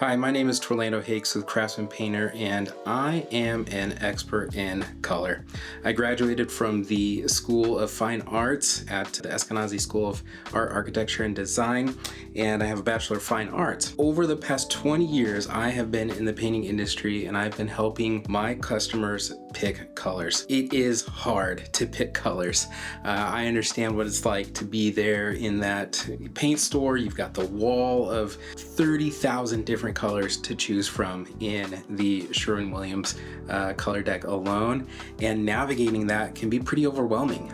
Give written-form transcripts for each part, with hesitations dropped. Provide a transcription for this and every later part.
Hi, my name is Torlando Hakes with Craftsman Painter, and I am an expert in color. I graduated from the School of Fine Arts at the Eskenazi School of Art, Architecture, and Design, and I have a Bachelor of Fine Arts. Over the past 20 years, I have been in the painting industry, and I've been helping my customers pick colors. It is hard to pick colors. I understand what it's like to be there in that paint store. You've got the wall of 30,000 different colors to choose from in the Sherwin-Williams color deck alone, and navigating that can be pretty overwhelming.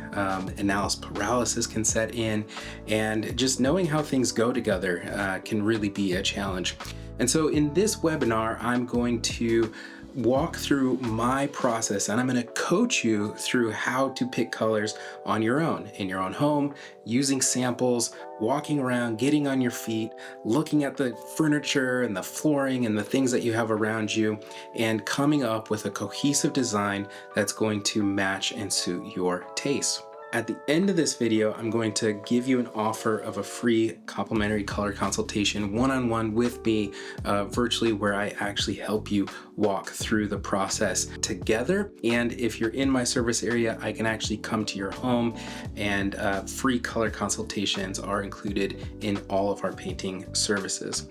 Analysis paralysis can set in, and just knowing how things go together can really be a challenge. And so in this webinar, I'm going to walk through my process, and I'm going to coach you through how to pick colors on your own, in your own home, using samples, walking around, getting on your feet, looking at the furniture and the flooring and the things that you have around you, and coming up with a cohesive design that's going to match and suit your taste. At the end of this video, I'm going to give you an offer of a free complimentary color consultation one-on-one with me virtually, where I actually help you walk through the process together. And if you're in my service area, I can actually come to your home, and free color consultations are included in all of our painting services.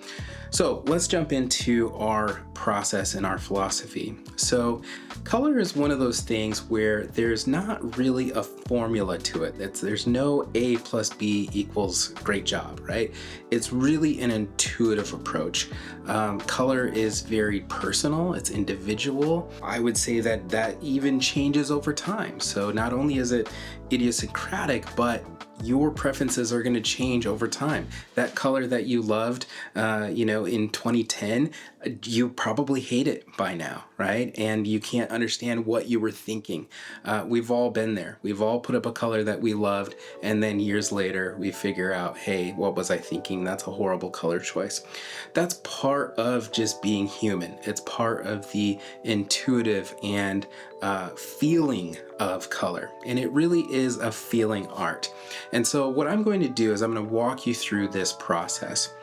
So let's jump into our process and our philosophy. So color is one of those things where there's not really a formula to it. There's no A plus B equals great job, right? It's really an intuitive approach. Color is very personal, it's individual. I would say that even changes over time. So not only is it idiosyncratic, but your preferences are going to change over time. That color that you loved, in 2010, you probably hate it by now, right? And you can't understand what you were thinking. We've all been there. We've all put up a color that we loved, and then years later, we figure out, hey, what was I thinking? That's a horrible color choice. That's part of just being human. It's part of the intuitive and feeling of color. And it really is a feeling art. And so what I'm going to do is I'm going to walk you through this process.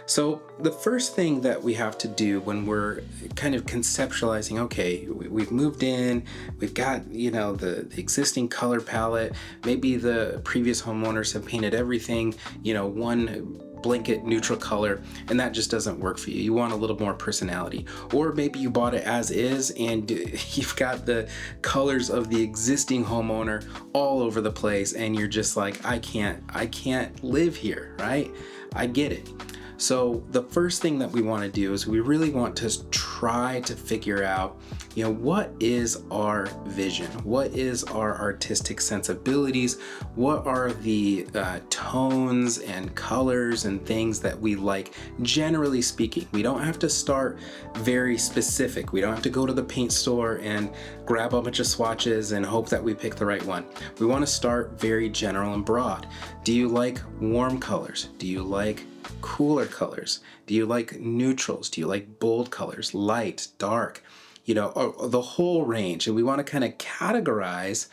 So the first thing that we have to do when we're kind of conceptualizing, okay, we've moved in, we've got, the existing color palette, maybe the previous homeowners have painted everything, one blanket neutral color, and that just doesn't work for you. You want a little more personality. Or maybe you bought it as is and you've got the colors of the existing homeowner all over the place, and you're just like, I can't live here, right? I get it. So the first thing that we want to do is we really want to try to figure out, what is our vision? What is our artistic sensibilities? What are the tones and colors and things that we like, generally speaking? We don't have to start very specific. We don't have to go to the paint store and grab a bunch of swatches and hope that we pick the right one. We want to start very general and broad. Do you like warm colors? Do you like cooler colors? Do you like neutrals? Do you like bold colors, light, dark, the whole range? And we want to kind of categorize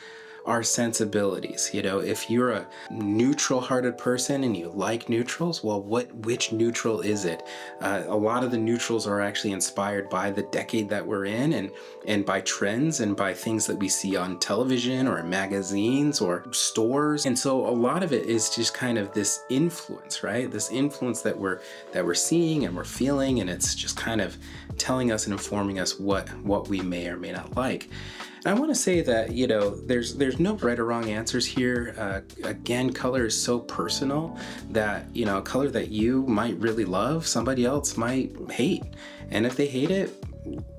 our sensibilities. If you're a neutral hearted person and you like neutrals, well, which neutral is it? A lot of the neutrals are actually inspired by the decade that we're in, and by trends and by things that we see on television or in magazines or stores. And so a lot of it is just kind of this influence, right? This influence that we're seeing and we're feeling, and it's just kind of telling us and informing us what we may or may not like. And I want to say that, there's no right or wrong answers here. Again, color is so personal that, a color that you might really love, somebody else might hate. And if they hate it,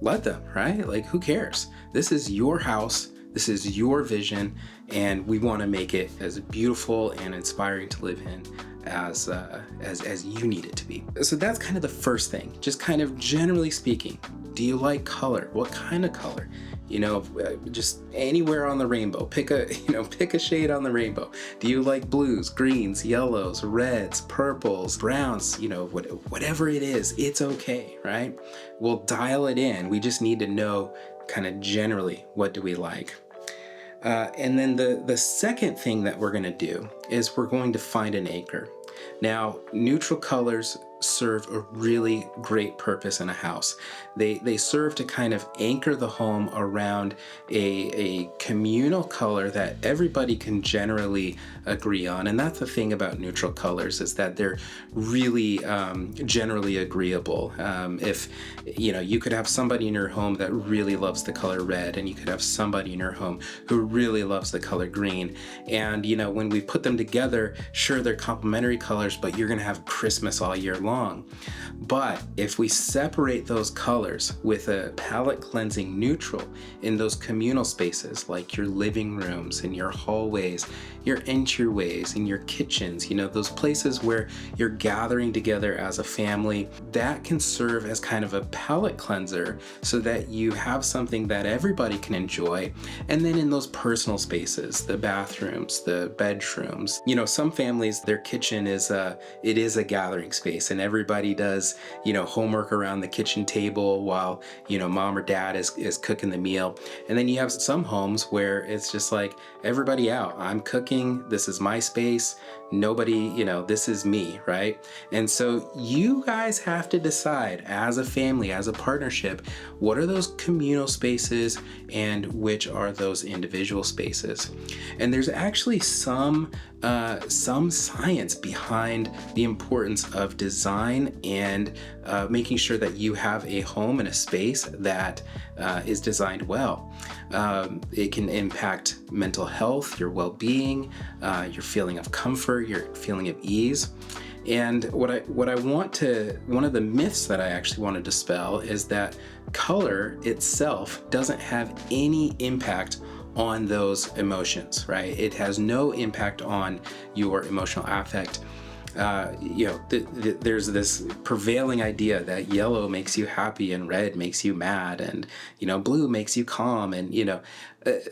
let them, right? Like, who cares? This is your house. This is your vision, and we want to make it as beautiful and inspiring to live in as you need it to be. So that's kind of the first thing, just kind of generally speaking. Do you like color? What kind of color? Just anywhere on the rainbow. Pick a shade on the rainbow. Do you like blues, greens, yellows, reds, purples, browns? Whatever it is, it's okay, right? We'll dial it in. We just need to know kind of generally, what do we like? And then the second thing that we're going to do is we're going to find an anchor. Now, neutral colors serve a really great purpose in a house. They serve to kind of anchor the home around a communal color that everybody can generally agree on. And that's the thing about neutral colors, is that they're really generally agreeable. If you could have somebody in your home that really loves the color red, and you could have somebody in your home who really loves the color green. And when we put them together, sure, they're complementary colors, but you're gonna have Christmas all year long. But if we separate those colors with a palette cleansing neutral in those communal spaces, like your living rooms and your hallways, your entryways and your kitchens, those places where you're gathering together as a family, that can serve as kind of a palette cleanser so that you have something that everybody can enjoy. And then in those personal spaces, the bathrooms, the bedrooms, some families, their kitchen is a gathering space, and everybody does homework around the kitchen table while mom or dad is cooking the meal. And then you have some homes where it's just like, everybody out, I'm cooking, this is my space, nobody, this is me, right? And so you guys have to decide as a family, as a partnership, what are those communal spaces and which are those individual spaces. And there's actually some science behind the importance of design and making sure that you have a home and a space that is designed well. It can impact mental health, your well-being, your feeling of comfort, your feeling of ease. And one of the myths that I actually want to dispel is that color itself doesn't have any impact on those emotions, right? It has no impact on your emotional affect. There's this prevailing idea that yellow makes you happy and red makes you mad, and blue makes you calm, and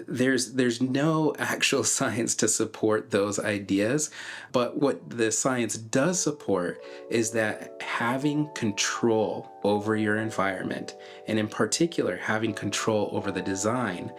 there's no actual science to support those ideas. But what the science does support is that having control over your environment, and in particular having control over the design,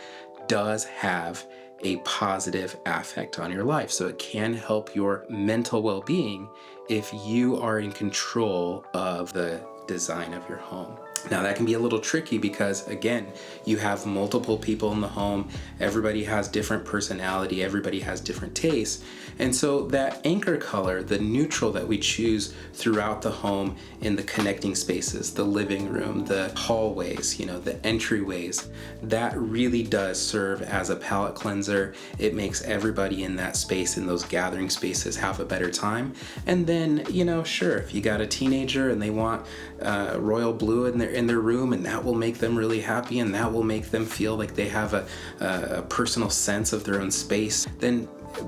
does have a positive affect on your life. So it can help your mental well-being if you are in control of the design of your home. Now that can be a little tricky because, again, you have multiple people in the home, everybody has different personality, everybody has different tastes. And so that anchor color, the neutral that we choose throughout the home in the connecting spaces, the living room, the hallways, the entryways, that really does serve as a palette cleanser. It makes everybody in that space, in those gathering spaces, have a better time. And then, sure, if you got a teenager and they want royal blue in their room, and that will make them really happy, and that will make them feel like they have a personal sense of their own space, then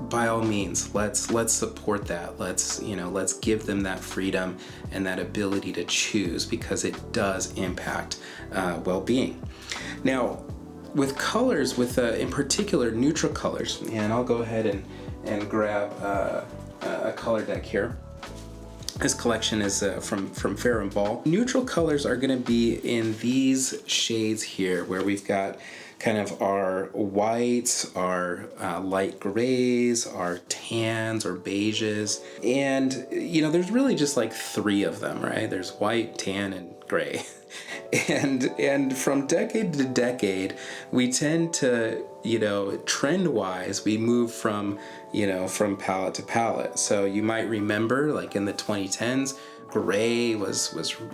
by all means, let's support that. Let's give them that freedom and that ability to choose, because it does impact well-being. Now, with colors, in particular neutral colors, and I'll go ahead and grab a color deck here. This collection is from Fair and Ball. Neutral colors are going to be in these shades here, where we've got kind of our whites, our light grays, our tans or beiges. And, there's really just like three of them, right? There's white, tan, and gray. And from decade to decade, we tend to, trend-wise, we move from palette to palette. So you might remember, like in the 2010s, gray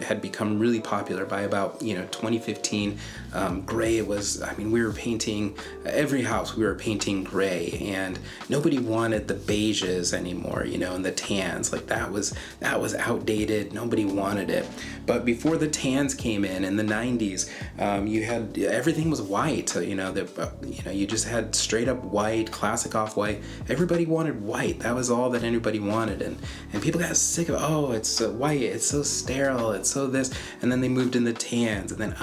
had become really popular. By about 2015. Gray was, we were painting every house, we were painting gray, and nobody wanted the beiges anymore, and the tans. Like that was outdated. Nobody wanted it. But before the tans came in the 90s, you had, everything was white. You just had straight up white, classic off-white. Everybody wanted white. That was all that anybody wanted, and people got sick of, it's white, it's so sterile, it's so this. And then they moved in the tans, and then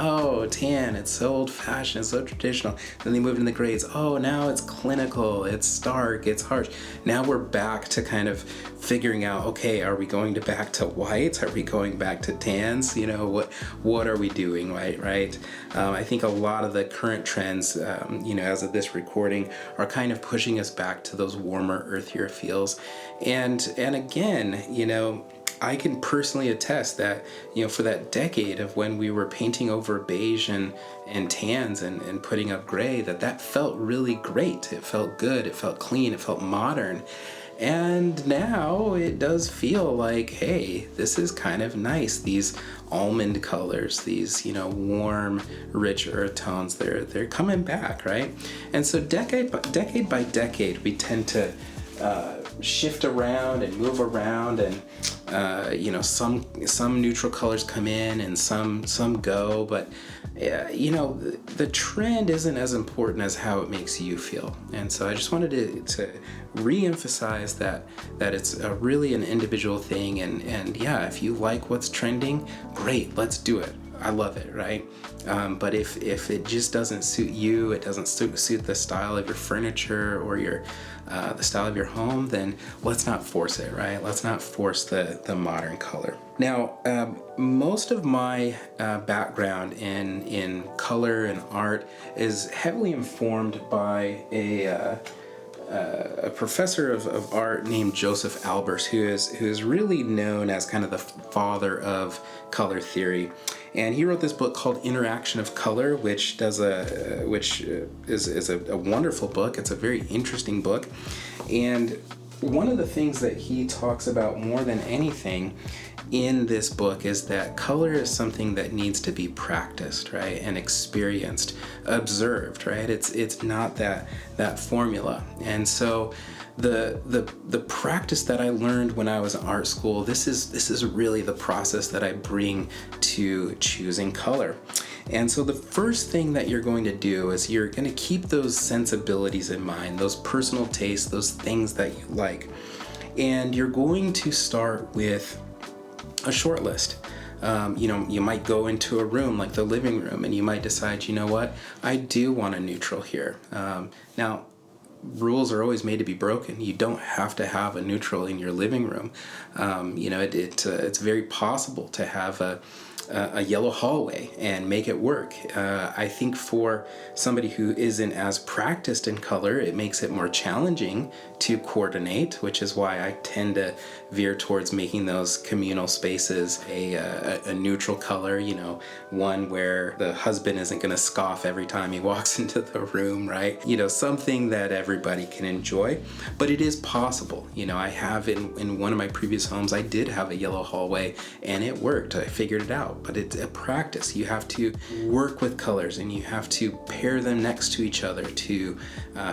tan, it's so old-fashioned, it's so traditional. Then they moved in the grays. Now it's clinical, it's stark, it's harsh. Now we're back to kind of figuring out, okay, are we going back to whites? Are we going back to tans? What are we doing, right? I think a lot of the current trends, as of this recording, are kind of pushing us back to those warmer, earthier feels. And again, I can personally attest that, for that decade of when we were painting over beige and tans and putting up gray, that felt really great. It felt good, it felt clean, it felt modern. And now it does feel like, hey, this is kind of nice. These almond colors, these, warm, rich earth tones, they're coming back, right? And so decade by decade, we tend to shift around and move around, and some neutral colors come in and some go, but the trend isn't as important as how it makes you feel. And so I just wanted to re-emphasize that it's really an individual thing, and yeah, if you like what's trending, great, let's do it. I love it, right? But if it just doesn't suit you, it doesn't suit the style of your furniture or the style of your home, then let's not force it, right? Let's not force the modern color. Now, most of my background in color and art is heavily informed by a professor of art named Joseph Albers, who is really known as kind of the father of color theory. And he wrote this book called Interaction of Color, which is a wonderful book. It's a very interesting book. And one of the things that he talks about more than anything in this book is that color is something that needs to be practiced, right? And experienced, observed, right? It's not that formula. And so the practice that I learned when I was in art school, this is really the process that I bring to choosing color. And so the first thing that you're going to do is you're going to keep those sensibilities in mind, those personal tastes, those things that you like. And you're going to start with a short list. You might go into a room like the living room and you might decide, you know what, I do want a neutral here. Now, rules are always made to be broken. You don't have to have a neutral in your living room. It's very possible to have a yellow hallway and make it work. I think for somebody who isn't as practiced in color, it makes it more challenging to coordinate, which is why I tend to veer towards making those communal spaces a neutral color, one where the husband isn't going to scoff every time he walks into the room, right? Something that everybody can enjoy, but it is possible. I have in one of my previous homes, I did have a yellow hallway and it worked. I figured it out. But it's a practice. You have to work with colors and you have to pair them next to each other to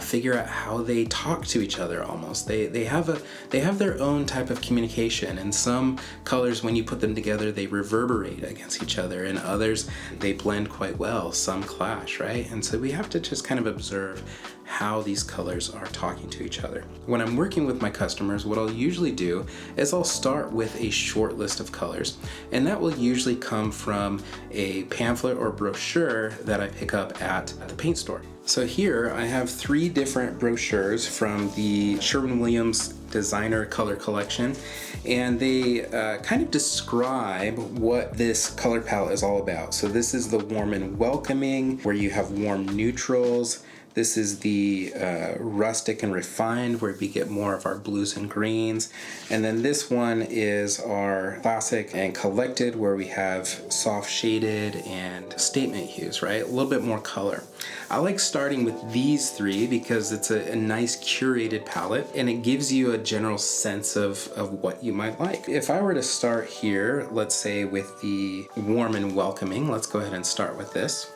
figure out how they talk to each other almost. They have their own type of communication, and some colors, when you put them together, they reverberate against each other, and others, they blend quite well. Some clash, right? And so we have to just kind of observe how these colors are talking to each other. When I'm working with my customers, what I'll usually do is I'll start with a short list of colors, and that will usually come from a pamphlet or brochure that I pick up at the paint store. So here I have 3 different brochures from the Sherwin-Williams Designer Color Collection, and they kind of describe what this color palette is all about. So this is the warm and welcoming, where you have warm neutrals. This is the rustic and refined, where we get more of our blues and greens. And then this one is our classic and collected, where we have soft shaded and statement hues, right? A little bit more color. I like starting with these 3 because it's a nice curated palette, and it gives you a general sense of what you might like. If I were to start here, let's say with the warm and welcoming, let's go ahead and start with this.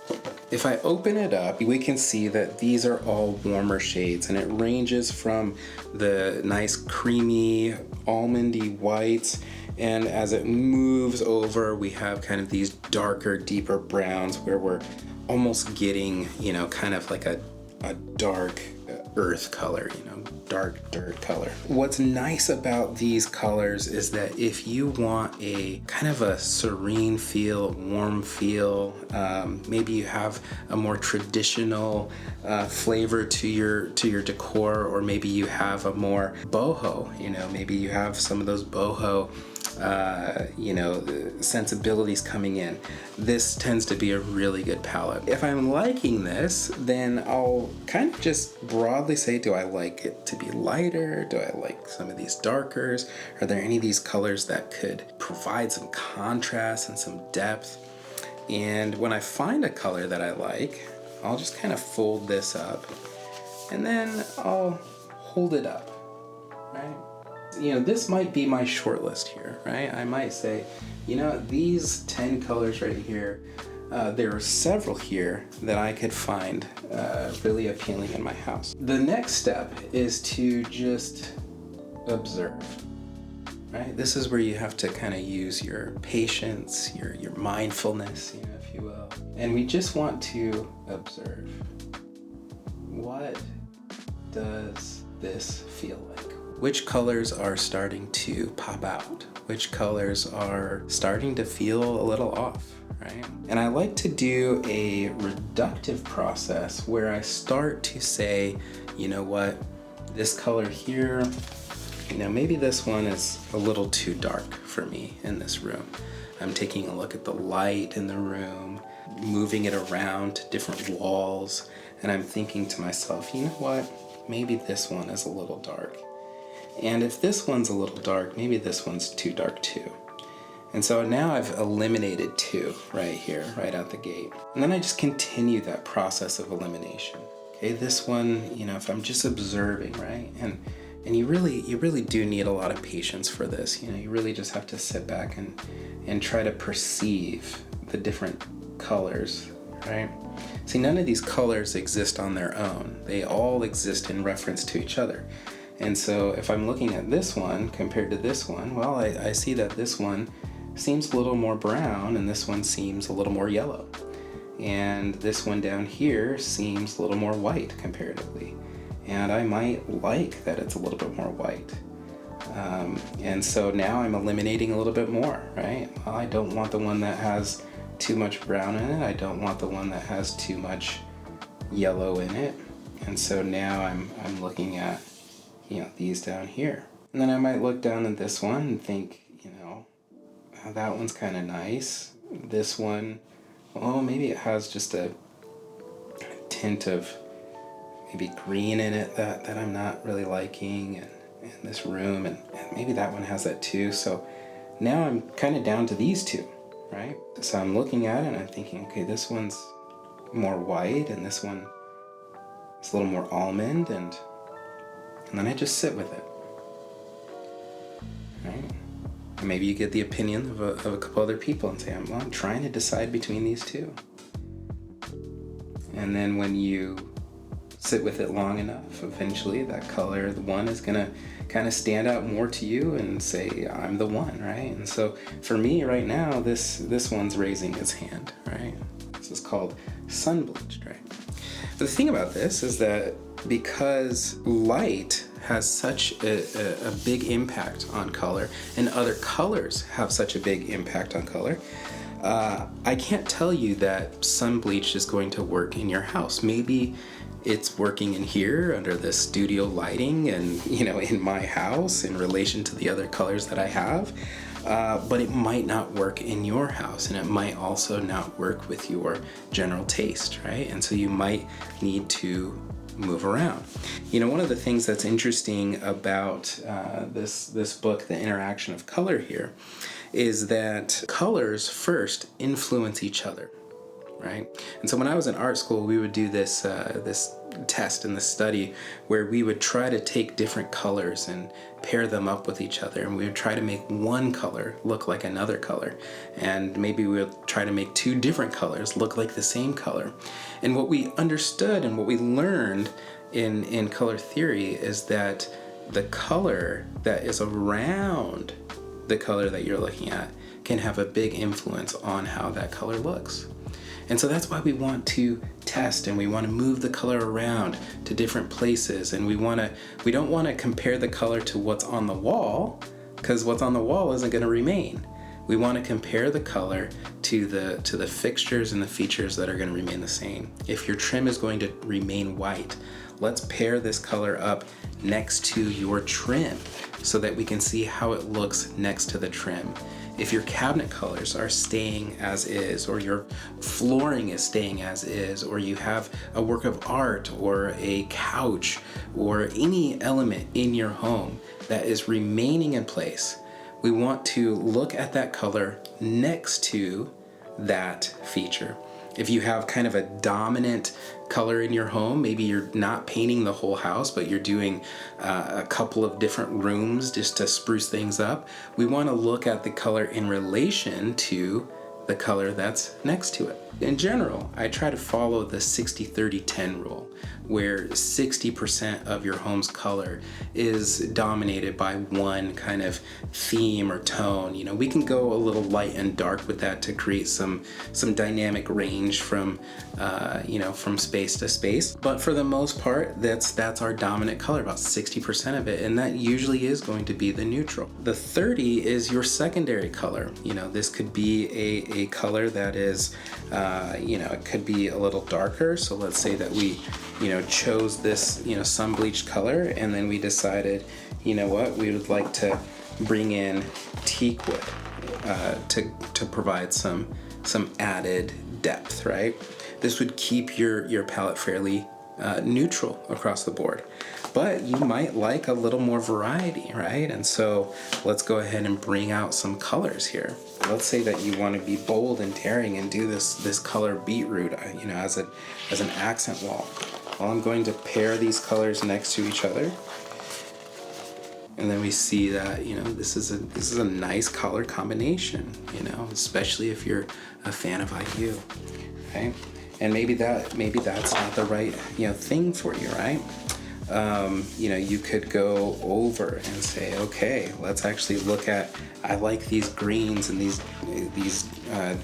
If I open it up, we can see that these are all warmer shades, and it ranges from the nice creamy almondy whites, and as it moves over, we have kind of these darker, deeper browns where we're almost getting, kind of like a dark earth color, dark dirt color. What's nice about these colors is that if you want a kind of a serene feel, warm feel, maybe you have a more traditional flavor to your decor, or maybe you have a more boho, maybe you have some of those boho sensibilities coming in, this tends to be a really good palette. If I'm liking this, then I'll kind of just broadly say, do I like it to be lighter? Do I like some of these darkers? Are there any of these colors that could provide some contrast and some depth? And when I find a color that I like, I'll just kind of fold this up and then I'll hold it up, right? This might be my short list here, right? I might say, these 10 colors right here, there are several here that I could find really appealing in my house. The next step is to just observe, right? This is where you have to kind of use your patience, your mindfulness, if you will. And we just want to observe. What does this feel like? Which colors are starting to pop out? Which colors are starting to feel a little off, right? And I like to do a reductive process where I start to say, what, this color here, maybe this one is a little too dark for me in this room. I'm taking a look at the light in the room, moving it around to different walls, and I'm thinking to myself, what, maybe this one is a little dark. And if this one's a little dark, maybe this one's too dark too. And so now I've eliminated 2 right here, right out the gate. And then I just continue that process of elimination. Okay, this one, if I'm just observing, right? And you really do need a lot of patience for this. You really just have to sit back and try to perceive the different colors, right? See, none of these colors exist on their own. They all exist in reference to each other. And so if I'm looking at this one compared to this one, well, I see that this one seems a little more brown and this one seems a little more yellow. And this one down here seems a little more white comparatively. And I might like that it's a little bit more white. And so now I'm eliminating a little bit more, right? Well, I don't want the one that has too much brown in it. I don't want the one that has too much yellow in it. And so now I'm looking at these down here. And then I might look down at this one and think, that one's kind of nice. This one, maybe it has just a tint of maybe green in it that I'm not really liking in this room, and maybe that one has that too. So now I'm kind of down to these 2, right? So I'm looking at it and I'm thinking, okay, this one's more white and this one is a little more almond, and then I just sit with it, right? And maybe you get the opinion of a couple other people and say, I'm trying to decide between these 2. And then when you sit with it long enough, eventually that color, the one, is gonna kind of stand out more to you and say, I'm the one, right? And so for me right now, this one's raising its hand, right? This is called sun bleached, right? But the thing about this is that because light has such a big impact on color, and other colors have such a big impact on color, I can't tell you that sun bleach is going to work in your house. Maybe it's working in here under the studio lighting and in my house in relation to the other colors that I have, but it might not work in your house, and it might also not work with your general taste, right? And so you might need to move around. One of the things that's interesting about this book, The Interaction of Color here, is that colors first influence each other, right? And so when I was in art school, we would do this test and this study where we would try to take different colors and pair them up with each other, and we would try to make one color look like another color, and maybe we would try to make 2 different colors look like the same color. And what we understood and what we learned in color theory is that the color that is around the color that you're looking at can have a big influence on how that color looks. And so that's why we want to test, and we want to move the color around to different places, and we don't want to compare the color to what's on the wall, because what's on the wall isn't going to remain. We want to compare the color to the fixtures and the features that are going to remain the same. If your trim is going to remain white, let's pair this color up next to your trim so that we can see how it looks next to the trim. If your cabinet colors are staying as is, or your flooring is staying as is, or you have a work of art or a couch or any element in your home that is remaining in place, we want to look at that color next to that feature. If you have kind of a dominant color in your home, maybe you're not painting the whole house, but you're doing a couple of different rooms just to spruce things up, we want to look at the color in relation to the color that's next to it. In general, I try to follow the 60-30-10 rule, where 60% of your home's color is dominated by one kind of theme or tone. You know, we can go a little light and dark with that to create some dynamic range from from space to space. But for the most part, that's our dominant color, about 60% of it, and that usually is going to be the neutral. The 30 is your secondary color. You know, this could be a color that is it could be a little darker. So let's say that we chose this sun bleached color, and then we decided, you know what, we would like to bring in teak wood to provide some added depth, right? This would keep your palette fairly neutral across the board, but you might like a little more variety, right? And so let's go ahead and bring out some colors here. Let's say that you want to be bold and daring and do this color beetroot, as an accent wall. Well, I'm going to pair these colors next to each other, and then we see that this is a nice color combination, especially if you're a fan of IU, right? And maybe that's not the right thing for you, right? You could go over and say, okay, let's actually look at, I like these greens and these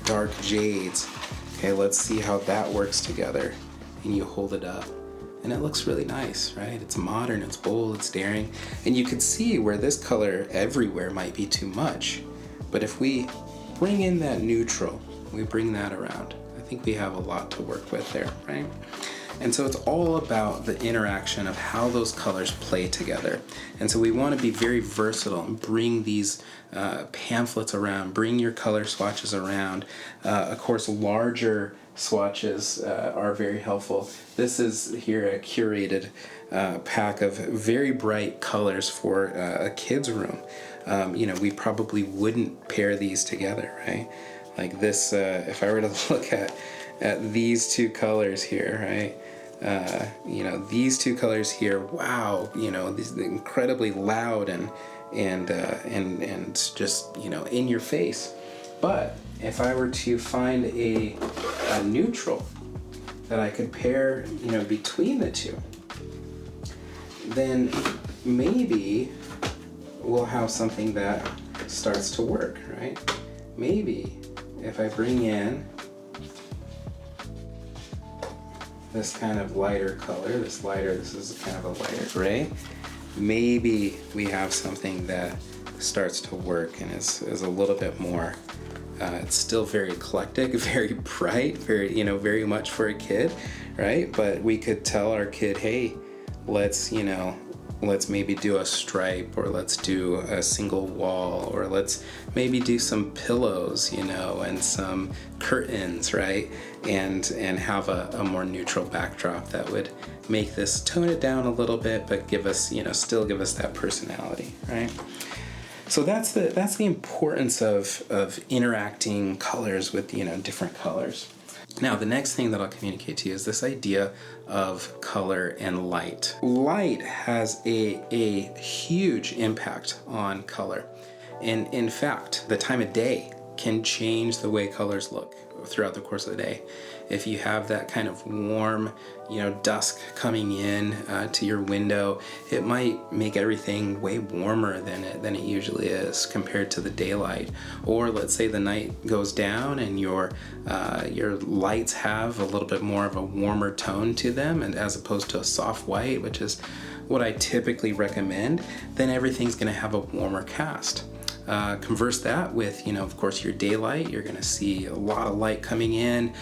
dark jades. Okay, let's see how that works together. And you hold it up, and it looks really nice, right? It's modern, it's bold, it's daring. And you could see where this color everywhere might be too much. But if we bring in that neutral, we bring that around, I think we have a lot to work with there, right? And so it's all about the interaction of how those colors play together. And so we want to be very versatile and bring these pamphlets around, bring your color swatches around. Of course, larger swatches are very helpful. This is here a curated pack of very bright colors for a kid's room. We probably wouldn't pair these together, right? Like this, if I were to look at these two colors here, right? These two colors here, wow, these incredibly loud and just, in your face. But if I were to find a neutral that I could pair, between the two, then maybe we'll have something that starts to work, right? Maybe if I bring in this kind of lighter color, this is kind of a lighter gray, maybe we have something that starts to work and is a little bit more, it's still very eclectic, very bright, very much for a kid, right? But we could tell our kid, hey, let's maybe do a stripe, or let's do a single wall, or let's maybe do some pillows, and some curtains, right? And have a more neutral backdrop that would make this, tone it down a little bit, but give us, still give us that personality, right? So that's the importance of interacting colors with, different colors. Now, the next thing that I'll communicate to you is this idea of color and light. Light has a huge impact on color. And in fact, the time of day can change the way colors look throughout the course of the day. If you have that kind of warm, dusk coming in to your window, it might make everything way warmer than it usually is compared to the daylight. Or let's say the night goes down and your lights have a little bit more of a warmer tone to them, and as opposed to a soft white, which is what I typically recommend, then everything's going to have a warmer cast. Converse that with, of course, your daylight. You're going to see a lot of light coming in.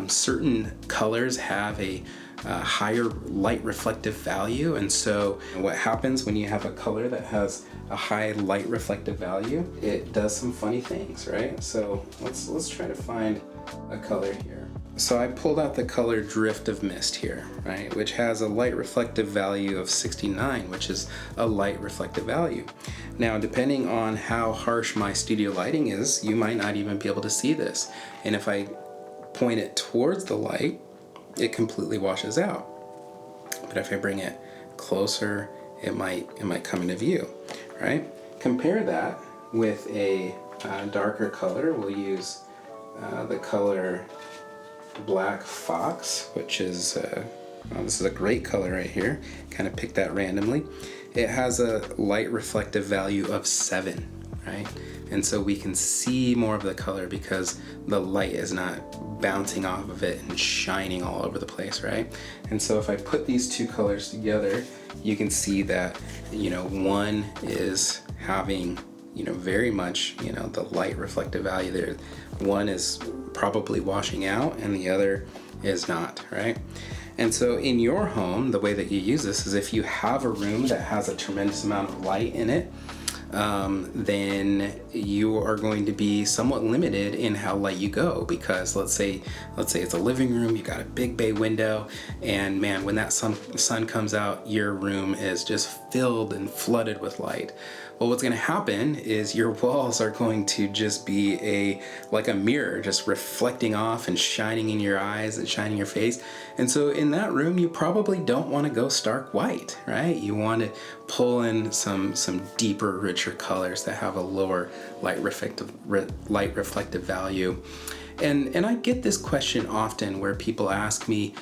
Certain colors have a higher light reflective value, and so what happens when you have a color that has a high light reflective value, it does some funny things, right? So let's try to find a color here. So I pulled out the color Drift of Mist here, right, which has a light reflective value of 69, which is a light reflective value. Now, depending on how harsh my studio lighting is, you might not even be able to see this. And if I point it towards the light, it completely washes out. But if I bring it closer, it might come into view, right? Compare that with a darker color. We'll use the color Black Fox, which is this is a great color right here. Kind of picked that randomly. It has a light reflective value of 7, right? And so we can see more of the color because the light is not bouncing off of it and shining all over the place, right? And so if I put these two colors together, you can see that, one is having, very much, the light reflective value there. One is probably washing out and the other is not, right? And so in your home, the way that you use this is if you have a room that has a tremendous amount of light in it, then you are going to be somewhat limited in how light you go, because let's say it's a living room, you got a big bay window, and man, when that sun comes out, your room is just filled and flooded with light. Well, what's going to happen is your walls are going to just be like a mirror, just reflecting off and shining in your eyes and shining your face. And so in that room, you probably don't want to go stark white, right? You want to pull in some deeper, richer colors that have a lower light reflective value. And I get this question often where people ask me,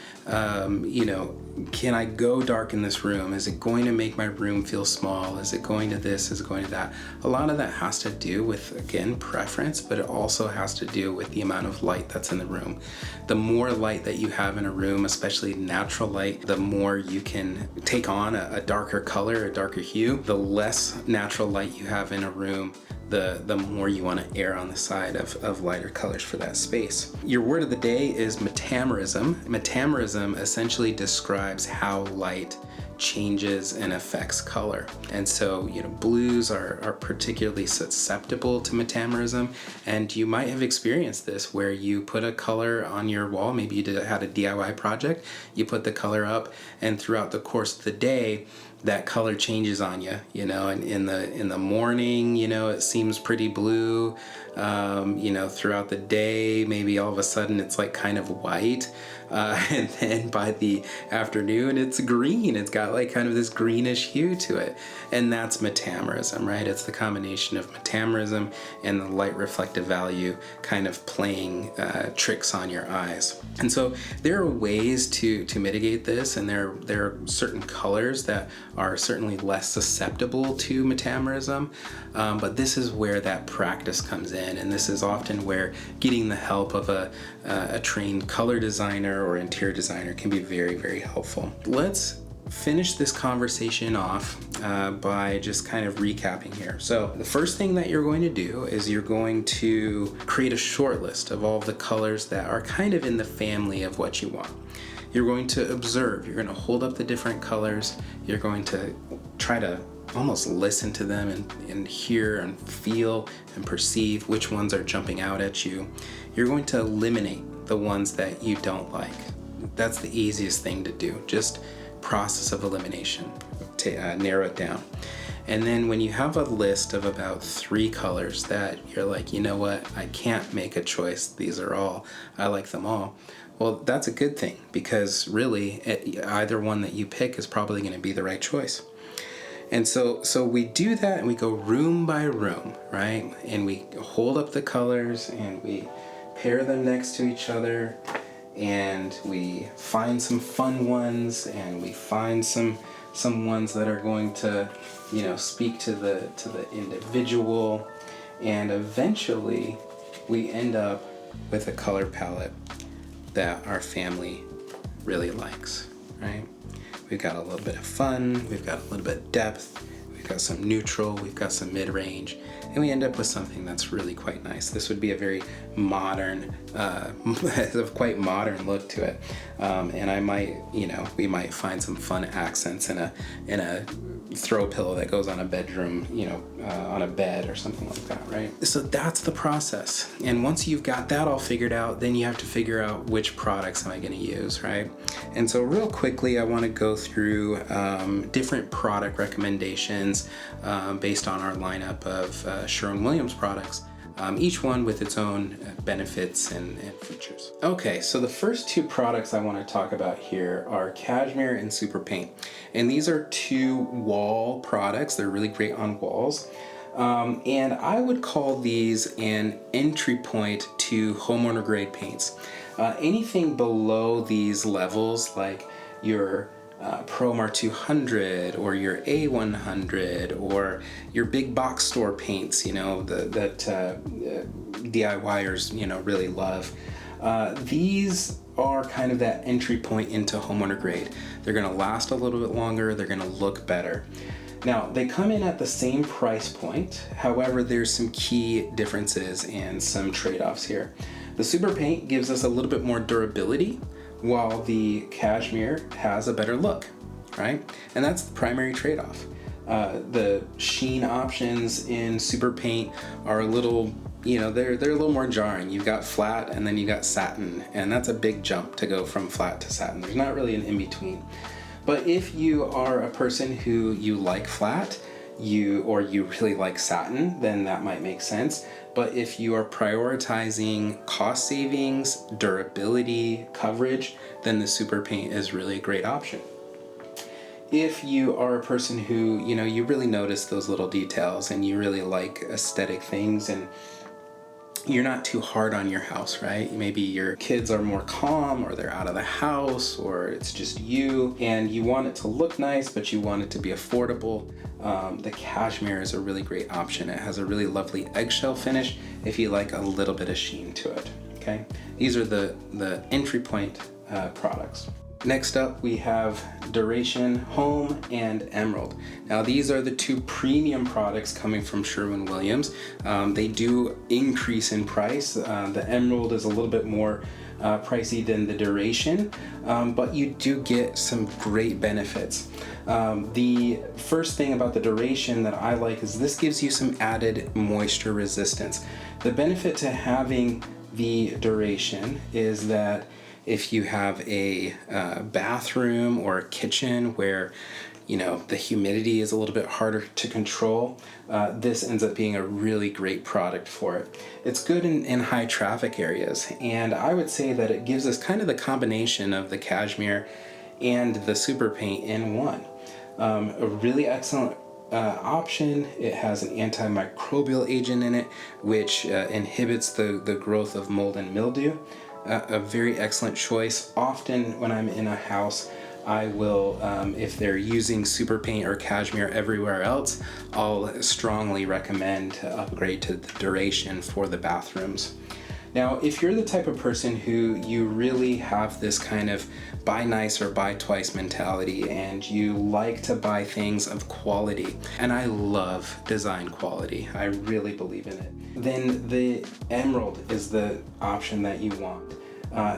can I go dark in this room? Is it going to make my room feel small? Is it going to this? Is it going to that? A lot of that has to do with, again, preference, but it also has to do with the amount of light that's in the room. The more light that you have in a room, especially natural light, the more you can take on a darker color, a darker hue. The less natural light you have in a room, the more you want to err on the side of lighter colors for that space. Your word of the day is metamerism. Metamerism essentially describes how light changes and affects color. And so, blues are particularly susceptible to metamerism, and you might have experienced this where you put a color on your wall. Maybe you had a DIY project, you put the color up, and throughout the course of the day, that color changes on you, and in the morning, it seems pretty blue. Throughout the day, maybe all of a sudden it's like kind of white. And then by the afternoon, it's green. It's got like kind of this greenish hue to it. And that's metamerism, right? It's the combination of metamerism and the light reflective value kind of playing tricks on your eyes. And so there are ways to mitigate this, and there are certain colors that are certainly less susceptible to metamerism, but this is where that practice comes in, and this is often where getting the help of a trained color designer or interior designer can be very, very helpful. Let's finish this conversation off by just kind of recapping here. So the first thing that you're going to do is you're going to create a short list of all of the colors that are kind of in the family of what you want. You're going to observe, you're going to hold up the different colors, you're going to try to almost listen to them and hear and feel and perceive which ones are jumping out at you. You're going to eliminate the ones that you don't like. That's the easiest thing to do, just process of elimination, narrow it down. And then when you have a list of about 3 colors that you're like, you know what, I can't make a choice, these are all, I like them all. Well, that's a good thing, because really either one that you pick is probably going to be the right choice. And so we do that, and we go room by room, right? And we hold up the colors and we pair them next to each other, and we find some fun ones, and we find some ones that are going to, speak to the individual, and eventually we end up with a color palette that our family really likes, right? We've got a little bit of fun, we've got a little bit of depth, we've got some neutral, we've got some mid-range, and we end up with something that's really quite nice. This would be a very modern, quite modern look to it. And I might, we might find some fun accents in a throw pillow that goes on a bedroom, on a bed or something like that, right? So that's the process. And once you've got that all figured out, then you have to figure out which products am I going to use, right? And so real quickly, I want to go through different product recommendations based on our lineup of Sherwin-Williams products. Each one with its own benefits and features. Okay, so the first two products I want to talk about here are Cashmere and Super Paint. And these are two wall products. They're really great on walls. And I would call these an entry point to homeowner grade paints. Anything below these levels, like your Promar 200 or your A100 or your big box store paints, that DIYers, really love. These are kind of that entry point into homeowner grade. They're going to last a little bit longer. They're going to look better. Now, they come in at the same price point. However, there's some key differences and some trade-offs here. The Super Paint gives us a little bit more durability, while the Cashmere has a better look, right? And that's the primary trade-off. The sheen options in Super Paint are a little, they're a little more jarring. You've got flat and then you got satin, and that's a big jump to go from flat to satin. There's not really an in-between. But if you are a person who you like flat, or you really like satin, then that might make sense. But if you are prioritizing cost savings, durability, coverage, then the Super Paint is really a great option. If you are a person who, you really notice those little details and you really like aesthetic things and you're not too hard on your house, right? Maybe your kids are more calm or they're out of the house or it's just you and you want it to look nice, but you want it to be affordable. The Cashmere is a really great option. It has a really lovely eggshell finish if you like a little bit of sheen to it, okay? These are the entry point products. Next up, we have Duration Home and Emerald. Now, these are the two premium products coming from Sherwin-Williams. They do increase in price. The Emerald is a little bit more pricey than the Duration, but you do get some great benefits. The first thing about the Duration that I like is this gives you some added moisture resistance. The benefit to having the Duration is that if you have a bathroom or a kitchen where the humidity is a little bit harder to control, this ends up being a really great product for it. It's good in high traffic areas, and I would say that it gives us kind of the combination of the Cashmere and the Super Paint in one. A really excellent option. It has an antimicrobial agent in it, which inhibits the growth of mold and mildew. A very excellent choice. Often when I'm in a house, I will, if they're using Super Paint or Cashmere everywhere else, I'll strongly recommend to upgrade to the Duration for the bathrooms. Now, if you're the type of person who you really have this kind of buy nice or buy twice mentality and you like to buy things of quality, and I love design quality, I really believe in it, then the Emerald is the option that you want.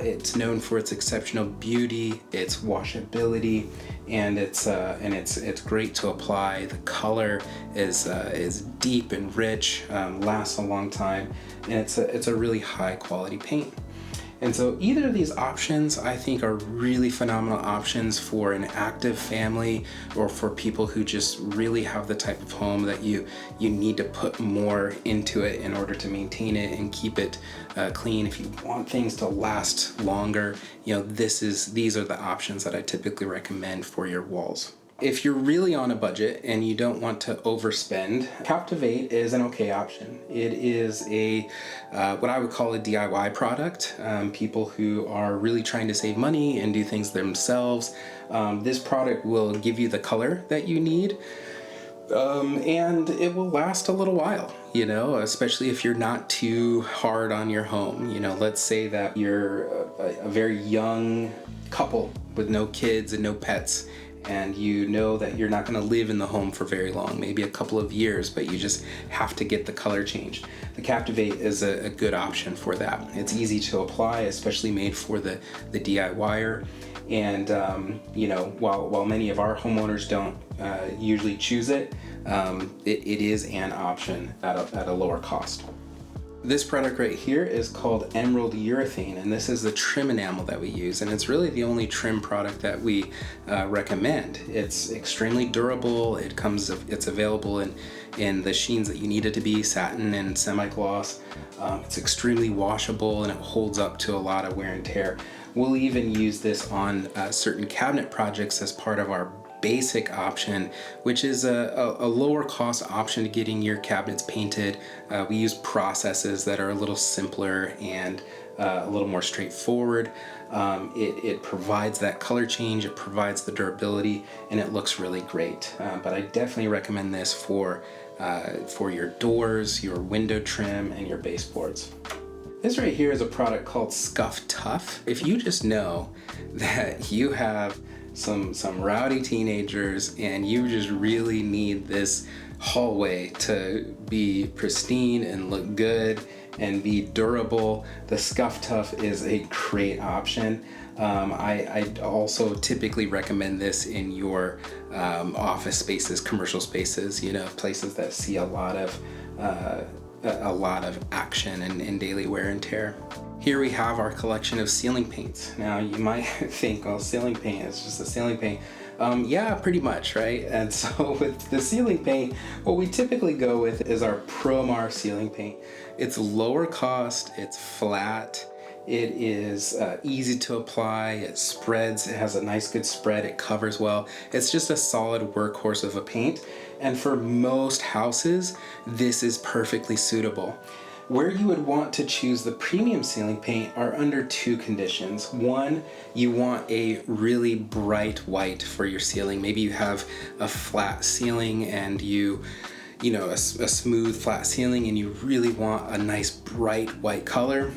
It's known for its exceptional beauty, its washability, and it's great to apply. The color is deep and rich, lasts a long time, and it's a really high quality paint. And so either of these options I think are really phenomenal options for an active family or for people who just really have the type of home that you need to put more into it in order to maintain it and keep it clean. If you want things to last longer, these are the options that I typically recommend for your walls. If you're really on a budget and you don't want to overspend, Captivate is an okay option. It is what I would call a DIY product. People who are really trying to save money and do things themselves. This product will give you the color that you need. And it will last a little while, especially if you're not too hard on your home. Let's say that you're a very young couple with no kids and no pets, and you know that you're not going to live in the home for very long, maybe a couple of years, but you just have to get the color changed. The Captivate is a good option for that. It's easy to apply, especially made for the DIYer. And you know, while many of our homeowners don't usually choose it, it is an option at a lower cost. This product right here is called Emerald Urethane, and this is the trim enamel that we use, and it's really the only trim product that we recommend. It's extremely durable. It's available in the sheens that you need it to be, satin and semi-gloss. It's extremely washable, and it holds up to a lot of wear and tear. We'll even use this on certain cabinet projects as part of our basic option, which is a lower cost option to getting your cabinets painted. We use processes that are a little simpler and a little more straightforward. It provides that color change, it provides the durability, and it looks really great. But I definitely recommend this for your doors, your window trim, and your baseboards. This right here is a product called Scuff Tough. If you just know that you have some rowdy teenagers and you just really need this hallway to be pristine and look good and be durable, the Scuff Tough is a great option. I also typically recommend this in your office spaces, commercial spaces, you know, places that see a lot of action and daily wear and tear. Here we have our collection of ceiling paints. Now you might think, oh, ceiling paint is just a ceiling paint. Yeah, pretty much, right? And so with the ceiling paint, what we typically go with is our Promar ceiling paint. It's lower cost, it's flat, it is easy to apply, it spreads, it has a nice good spread, it covers well. It's just a solid workhorse of a paint. And for most houses, this is perfectly suitable. Where you would want to choose the premium ceiling paint are under two conditions. One, you want a really bright white for your ceiling. Maybe you have a flat ceiling and you know, a smooth flat ceiling and you really want a nice bright white color.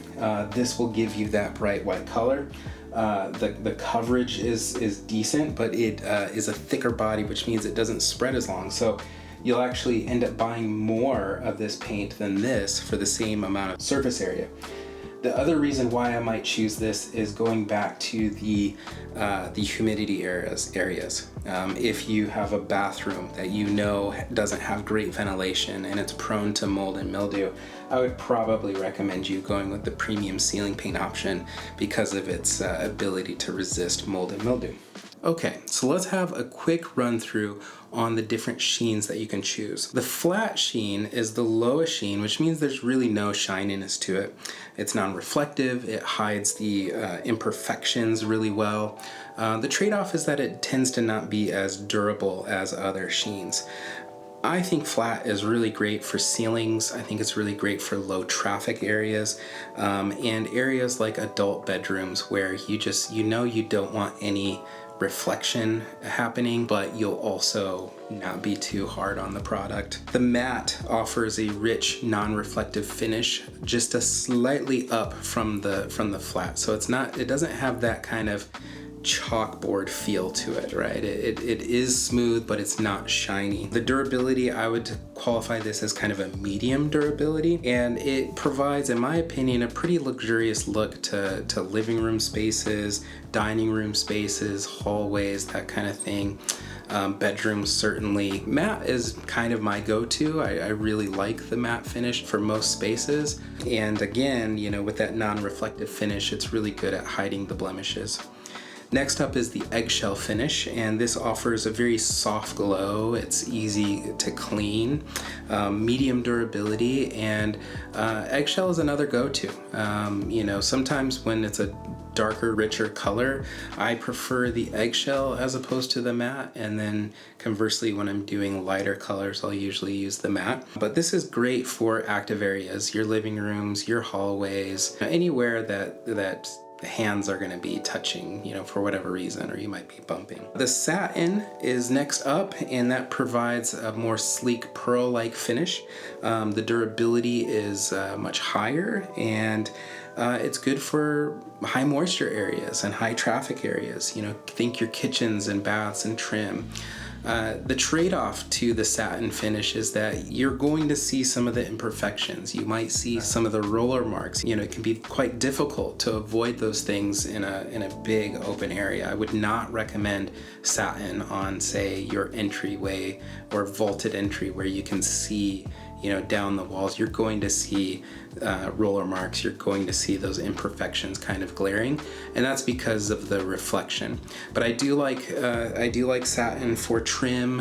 This will give you that bright white color. The coverage is decent, but it is a thicker body, which means it doesn't spread as long. So you'll actually end up buying more of this paint than this for the same amount of surface area. The other reason why I might choose this is going back to the humidity areas. If you have a bathroom that you know doesn't have great ventilation and it's prone to mold and mildew, I would probably recommend you going with the premium ceiling paint option because of its ability to resist mold and mildew. Okay, so let's have a quick run through on the different sheens that you can choose. The flat sheen is the lowest sheen, which means there's really no shininess to it. It's non-reflective, it hides the imperfections really well. The trade-off is that it tends to not be as durable as other sheens. I think flat is really great for ceilings. I think it's really great for low traffic areas and areas like adult bedrooms where you know you don't want any reflection happening, but you'll also not be too hard on the product. The matte offers a rich non-reflective finish, just a slightly up from the flat. So it doesn't have that kind of chalkboard feel to it, right? It is smooth, but it's not shiny. The durability, I would qualify this as kind of a medium durability, and it provides, in my opinion, a pretty luxurious look to living room spaces, dining room spaces, hallways, that kind of thing. Bedrooms, certainly. Matte is kind of my go-to. I really like the matte finish for most spaces. And again, you know, with that non-reflective finish, it's really good at hiding the blemishes. Next up is the eggshell finish, and this offers a very soft glow. It's easy to clean, medium durability, and eggshell is another go-to. You know, sometimes when it's a darker, richer color, I prefer the eggshell as opposed to the matte, and then conversely, when I'm doing lighter colors, I'll usually use the matte. But this is great for active areas, your living rooms, your hallways, anywhere that the hands are going to be touching, you know, for whatever reason, or you might be bumping. The satin is next up, and that provides a more sleek pearl-like finish. The durability is much higher, and it's good for high moisture areas and high traffic areas. You know, think your kitchens and baths and trim. The trade-off to the satin finish is that you're going to see some of the imperfections. You might see some of the roller marks. You know, it can be quite difficult to avoid those things in a big open area. I would not recommend satin on, say, your entryway or vaulted entry where you can see, you know, down the walls. You're going to see roller marks. You're going to see those imperfections kind of glaring, and that's because of the reflection. But I do like satin for trim.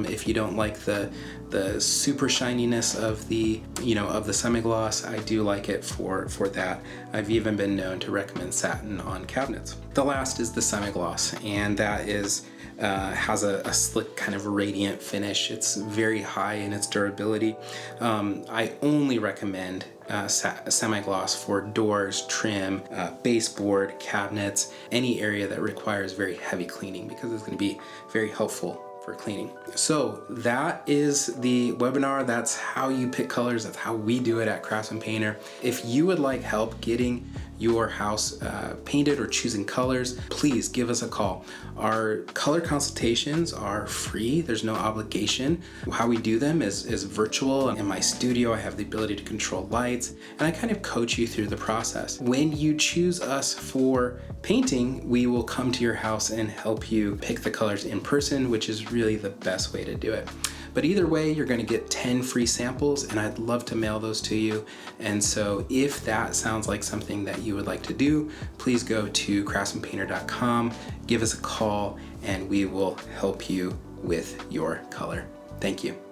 If you don't like the super shininess of the, you know, of the semi-gloss, I do like it for that. I've even been known to recommend satin on cabinets. The last is the semi-gloss, and that is has a slick kind of radiant finish. It's very high in its durability. I only recommend semi-gloss for doors, trim, baseboard, cabinets, any area that requires very heavy cleaning, because it's going to be very helpful for cleaning. So that is the webinar. That's how you pick colors. That's how we do it at Craftsman Painter. If you would like help getting your house painted or choosing colors, please give us a call. Our color consultations are free. There's no obligation. How we do them is virtual. In my studio, I have the ability to control lights, and I kind of coach you through the process. When you choose us for painting, we will come to your house and help you pick the colors in person, which is really the best way to do it. But either way, you're going to get 10 free samples, and I'd love to mail those to you. And so if that sounds like something that you would like to do, please go to craftsmanpainter.com, give us a call, and we will help you with your color. Thank you.